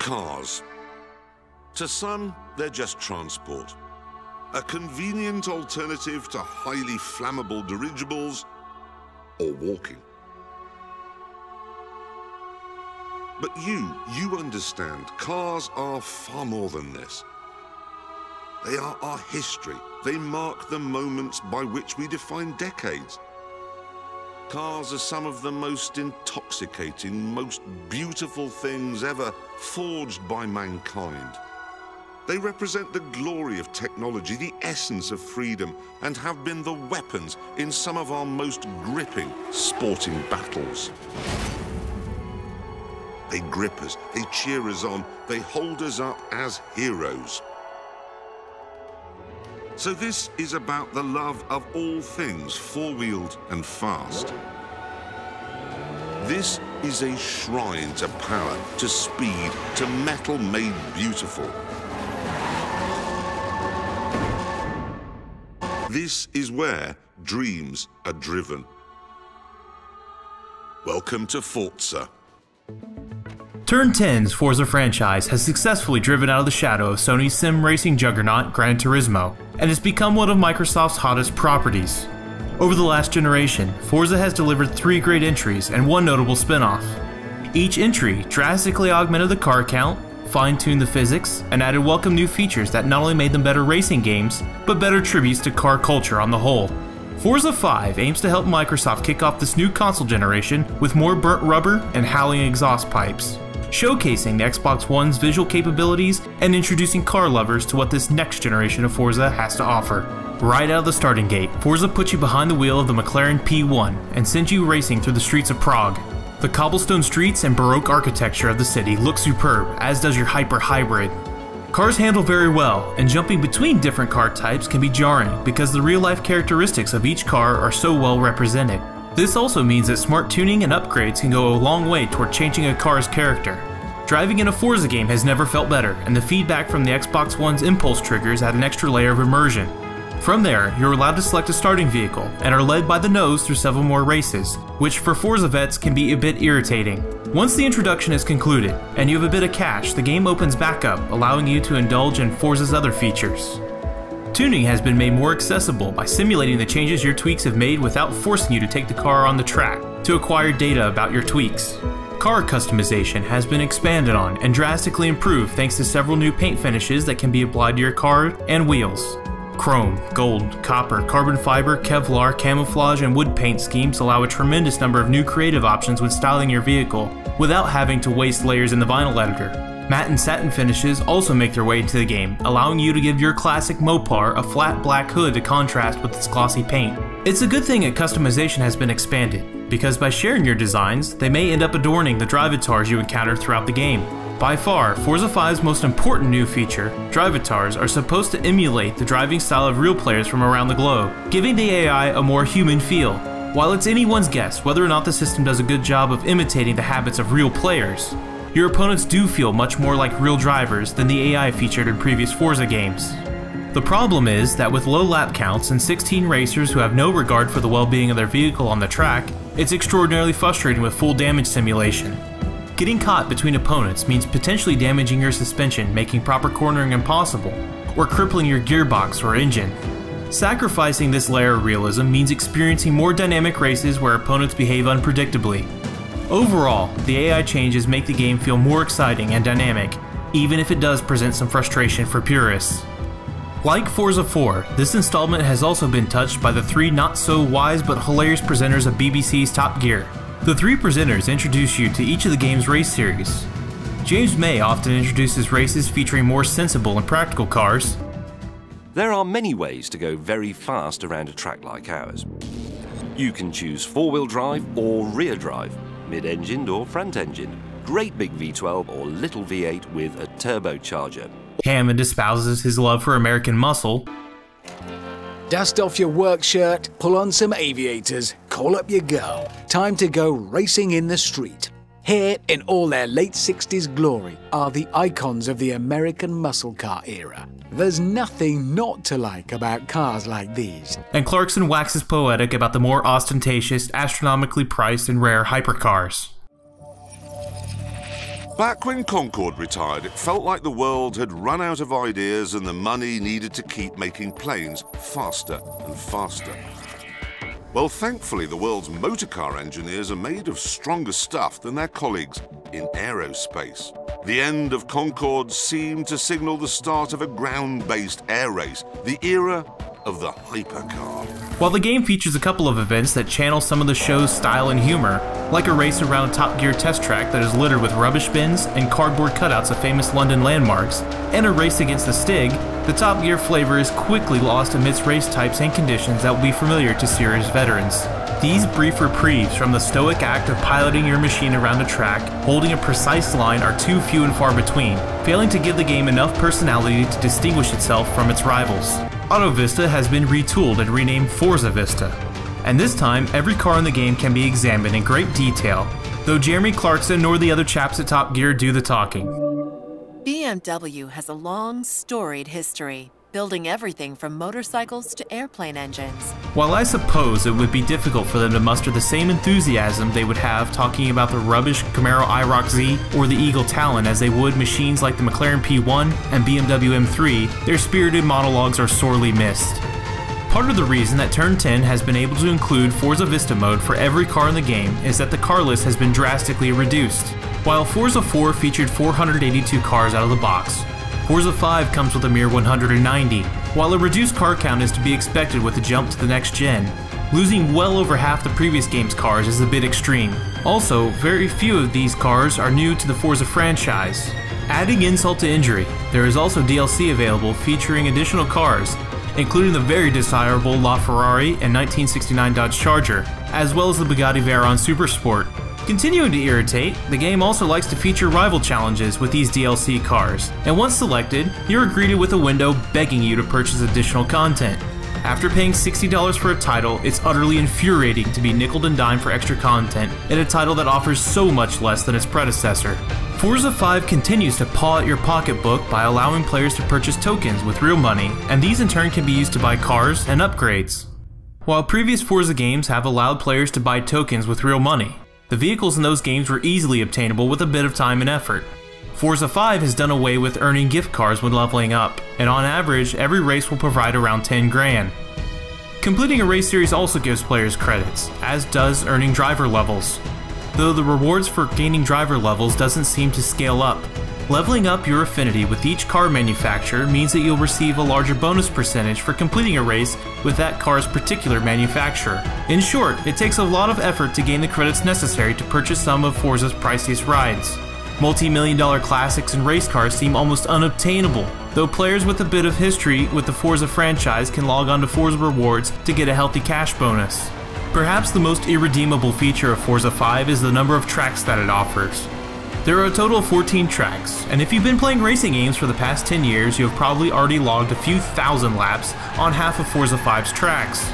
Cars. To some, they're just transport. A convenient alternative to highly flammable dirigibles or walking. But you understand, cars are far more than this. They are our history. They mark the moments by which we define decades. Cars are some of the most intoxicating, most beautiful things ever forged by mankind. They represent the glory of technology, the essence of freedom, and have been the weapons in some of our most gripping sporting battles. They grip us, they cheer us on, they hold us up as heroes. So this is about the love of all things four-wheeled and fast. This is a shrine to power, to speed, to metal made beautiful. This is where dreams are driven. Welcome to Forza. Turn 10's Forza franchise has successfully driven out of the shadow of Sony's sim racing juggernaut Gran Turismo, and has become one of Microsoft's hottest properties. Over the last generation, Forza has delivered 3 great entries and 1 notable spin-off. Each entry drastically augmented the car count, fine-tuned the physics, and added welcome new features that not only made them better racing games, but better tributes to car culture on the whole. Forza 5 aims to help Microsoft kick off this new console generation with more burnt rubber and howling exhaust pipes, showcasing the Xbox One's visual capabilities and introducing car lovers to what this next generation of Forza has to offer. Right out of the starting gate, Forza puts you behind the wheel of the McLaren P1 and sends you racing through the streets of Prague. The cobblestone streets and Baroque architecture of the city look superb, as does your hyper hybrid. Cars handle very well, and jumping between different car types can be jarring because the real-life characteristics of each car are so well represented. This also means that smart tuning and upgrades can go a long way toward changing a car's character. Driving in a Forza game has never felt better, and the feedback from the Xbox One's impulse triggers add an extra layer of immersion. From there, you're allowed to select a starting vehicle, and are led by the nose through several more races, which for Forza vets can be a bit irritating. Once the introduction is concluded, and you have a bit of cash, the game opens back up, allowing you to indulge in Forza's other features. Tuning has been made more accessible by simulating the changes your tweaks have made without forcing you to take the car on the track to acquire data about your tweaks. Car customization has been expanded on and drastically improved thanks to several new paint finishes that can be applied to your car and wheels. Chrome, gold, copper, carbon fiber, Kevlar, camouflage, and wood paint schemes allow a tremendous number of new creative options when styling your vehicle without having to waste layers in the vinyl editor. Matte and satin finishes also make their way into the game, allowing you to give your classic Mopar a flat black hood to contrast with its glossy paint. It's a good thing that customization has been expanded, because by sharing your designs, they may end up adorning the Drivatars you encounter throughout the game. By far, Forza 5's most important new feature, Drivatars are supposed to emulate the driving style of real players from around the globe, giving the AI a more human feel. While it's anyone's guess whether or not the system does a good job of imitating the habits of real players, your opponents do feel much more like real drivers than the AI featured in previous Forza games. The problem is that with low lap counts and 16 racers who have no regard for the well-being of their vehicle on the track, it's extraordinarily frustrating with full damage simulation. Getting caught between opponents means potentially damaging your suspension, making proper cornering impossible, or crippling your gearbox or engine. Sacrificing this layer of realism means experiencing more dynamic races where opponents behave unpredictably. Overall, the AI changes make the game feel more exciting and dynamic, even if it does present some frustration for purists. Like Forza 4, this installment has also been touched by the 3 not-so-wise but hilarious presenters of BBC's Top Gear. The 3 presenters introduce you to each of the game's race series. James May often introduces races featuring more sensible and practical cars. There are many ways to go very fast around a track like ours. You can choose 4-wheel drive or rear drive, mid-engined or front-engined, great big V12 or little V8 with a turbocharger. Hammond espouses his love for American muscle. Dust off your work shirt, pull on some aviators, call up your girl. Time to go racing in the street. Here, in all their late 60s glory, are the icons of the American muscle car era. There's nothing not to like about cars like these. And Clarkson waxes poetic about the more ostentatious, astronomically priced and rare hypercars. Back when Concorde retired, it felt like the world had run out of ideas and the money needed to keep making planes faster and faster. Well, thankfully, the world's motorcar engineers are made of stronger stuff than their colleagues in aerospace. The end of Concorde seemed to signal the start of a ground-based air race, the era of the hypercar. While the game features a couple of events that channel some of the show's style and humor, like a race around a Top Gear test track that is littered with rubbish bins and cardboard cutouts of famous London landmarks, and a race against the Stig, the Top Gear flavor is quickly lost amidst race types and conditions that will be familiar to series veterans. These brief reprieves from the stoic act of piloting your machine around a track, holding a precise line, are too few and far between, failing to give the game enough personality to distinguish itself from its rivals. Auto Vista has been retooled and renamed Forza Vista, and this time every car in the game can be examined in great detail, though Jeremy Clarkson nor the other chaps at Top Gear do the talking. BMW has a long, storied history, building everything from motorcycles to airplane engines. While I suppose it would be difficult for them to muster the same enthusiasm they would have talking about the rubbish Camaro IROC Z or the Eagle Talon as they would machines like the McLaren P1 and BMW M3, their spirited monologues are sorely missed. Part of the reason that Turn 10 has been able to include Forza Vista mode for every car in the game is that the car list has been drastically reduced. While Forza 4 featured 482 cars out of the box, Forza 5 comes with a mere 190. While a reduced car count is to be expected with the jump to the next gen, losing well over half the previous game's cars is a bit extreme. Also, very few of these cars are new to the Forza franchise. Adding insult to injury, there is also DLC available featuring additional cars, including the very desirable LaFerrari and 1969 Dodge Charger, as well as the Bugatti Veyron Supersport. Continuing to irritate, the game also likes to feature rival challenges with these DLC cars, and once selected, you're greeted with a window begging you to purchase additional content. After paying $60 for a title, it's utterly infuriating to be nickeled and dimed for extra content in a title that offers so much less than its predecessor. Forza 5 continues to paw at your pocketbook by allowing players to purchase tokens with real money, and these in turn can be used to buy cars and upgrades. While previous Forza games have allowed players to buy tokens with real money, the vehicles in those games were easily obtainable with a bit of time and effort. Forza 5 has done away with earning gift cards when leveling up, and on average, every race will provide around 10 grand. Completing a race series also gives players credits, as does earning driver levels, though the rewards for gaining driver levels doesn't seem to scale up. Leveling up your affinity with each car manufacturer means that you'll receive a larger bonus percentage for completing a race with that car's particular manufacturer. In short, it takes a lot of effort to gain the credits necessary to purchase some of Forza's priciest rides. Multi-million-dollar classics and race cars seem almost unobtainable, though players with a bit of history with the Forza franchise can log on to Forza Rewards to get a healthy cash bonus. Perhaps the most irredeemable feature of Forza 5 is the number of tracks that it offers. There are a total of 14 tracks, and if you've been playing racing games for the past 10 years, you have probably already logged a few thousand laps on half of Forza 5's tracks.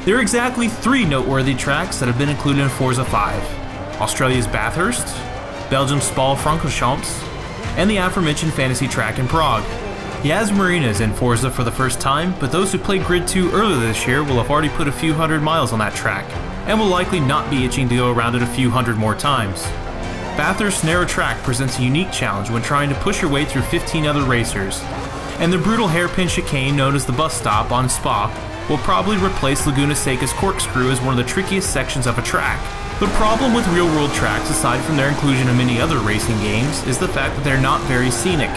There are exactly 3 noteworthy tracks that have been included in Forza 5. Australia's Bathurst, Belgium's Spa-Francorchamps, and the aforementioned fantasy track in Prague. Yas Marina is in Forza for the first time, but those who played Grid 2 earlier this year will have already put a few hundred miles on that track, and will likely not be itching to go around it a few hundred more times. Bathurst's narrow track presents a unique challenge when trying to push your way through 15 other racers, and the brutal hairpin chicane known as the bus stop on Spa will probably replace Laguna Seca's corkscrew as one of the trickiest sections of a track. The problem with real-world tracks, aside from their inclusion in many other racing games, is the fact that they're not very scenic.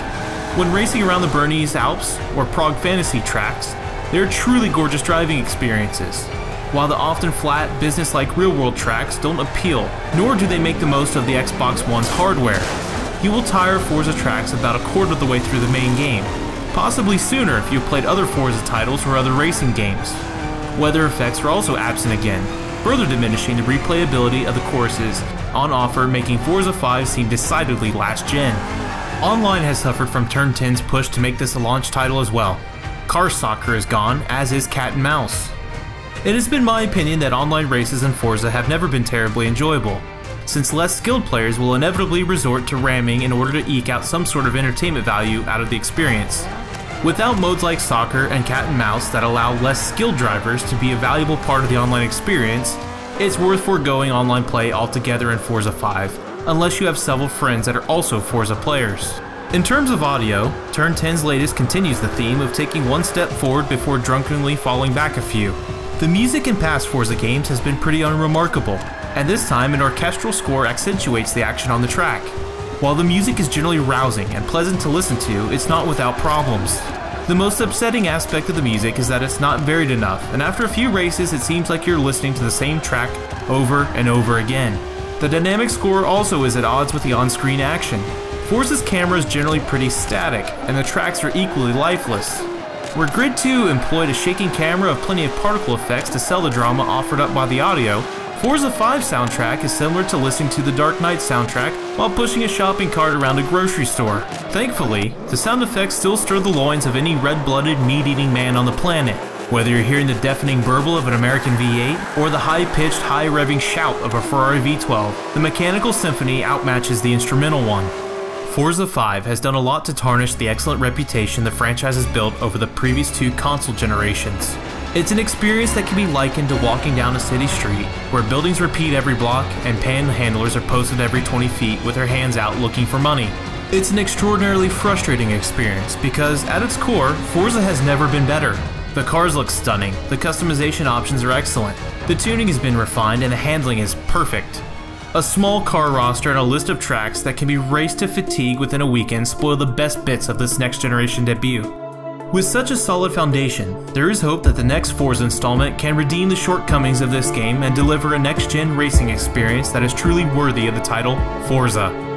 When racing around the Bernese Alps or Prague Fantasy tracks, they're truly gorgeous driving experiences, while the often flat, business-like real-world tracks don't appeal, nor do they make the most of the Xbox One's hardware. You will tire of Forza tracks about a quarter of the way through the main game, possibly sooner if you've played other Forza titles or other racing games. Weather effects are also absent again, further diminishing the replayability of the courses on offer, making Forza 5 seem decidedly last-gen. Online has suffered from Turn 10's push to make this a launch title as well. Car Soccer is gone, as is Cat and Mouse. It has been my opinion that online races in Forza have never been terribly enjoyable, since less skilled players will inevitably resort to ramming in order to eke out some sort of entertainment value out of the experience. Without modes like Soccer and Cat and Mouse that allow less skilled drivers to be a valuable part of the online experience, it's worth foregoing online play altogether in Forza 5, unless you have several friends that are also Forza players. In terms of audio, Turn 10's latest continues the theme of taking one step forward before drunkenly falling back a few. The music in past Forza games has been pretty unremarkable, and this time an orchestral score accentuates the action on the track. While the music is generally rousing and pleasant to listen to, it's not without problems. The most upsetting aspect of the music is that it's not varied enough, and after a few races it seems like you're listening to the same track over and over again. The dynamic score also is at odds with the on-screen action. Forza's camera is generally pretty static, and the tracks are equally lifeless. Where Grid 2 employed a shaking camera of plenty of particle effects to sell the drama offered up by the audio, Forza 5 soundtrack is similar to listening to the Dark Knight soundtrack while pushing a shopping cart around a grocery store. Thankfully, the sound effects still stir the loins of any red-blooded, meat-eating man on the planet. Whether you're hearing the deafening burble of an American V8 or the high-pitched, high-revving shout of a Ferrari V12, the mechanical symphony outmatches the instrumental one. Forza 5 has done a lot to tarnish the excellent reputation the franchise has built over the previous 2 console generations. It's an experience that can be likened to walking down a city street, where buildings repeat every block and panhandlers are posted every 20 feet with their hands out looking for money. It's an extraordinarily frustrating experience because, at its core, Forza has never been better. The cars look stunning, the customization options are excellent, the tuning has been refined, and the handling is perfect. A small car roster and a list of tracks that can be raced to fatigue within a weekend spoil the best bits of this next generation debut. With such a solid foundation, there is hope that the next Forza installment can redeem the shortcomings of this game and deliver a next-gen racing experience that is truly worthy of the title Forza.